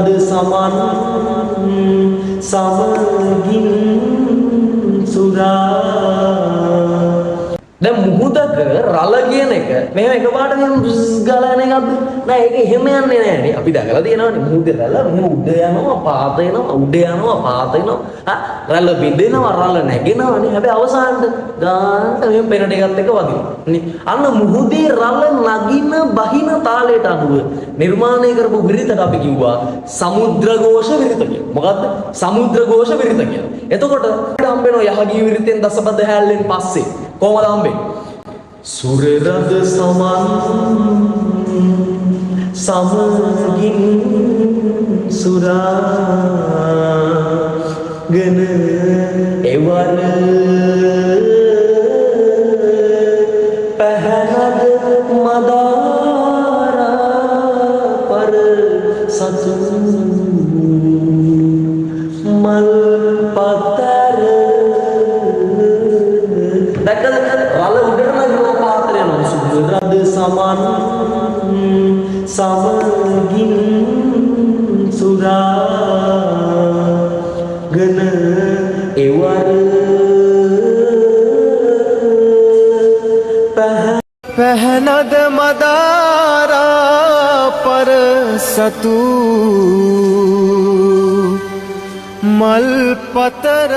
සමන් සමගින් සුරා දැන් මුහුදක රළ කියන එක මෙහෙම එකපාරට මෙහෙම ගලන එකක්ද නෑ ඒක එහෙම යන්නේ නෑනේ අපි දැකලා තියෙනවානේ මුහුදේ රළ මෙහෙම උඩ යනවා පාත වෙනවා උඩ යනවා පාත වෙනවා රළ බිඳෙනවා රළ නැගෙනවානේ හැබැයි අවසානට ගානට මෙහෙම පෙන ටිකත් එක වදිනවා නේ අන්න මුහුදේ රළ නගින බහින තාලයට අනුව නිර්මාණය කරපු විරිතට අපි කිව්වා සමුද්‍රഘോഷ විරිත කියලා. මොකද්ද? සමුද්‍රഘോഷ විරිත කියලා. එතකොට හම්බ වෙනවා යහගී විරිතෙන් දසපද හැල්ලෙන් පස්සේ කොහමද හම්බෙන්නේ? සුර රද සමන් සමගින් සුරාගෙන එවර පැහැරද මදාරා සතු මල් පතර දැක්කද රළ උඩට නගිනවා පාත්‍රය නෝ සුරද සමන් සමගින් සුරාගෙන එවර පහනද මදාරා पर सतु मल पतर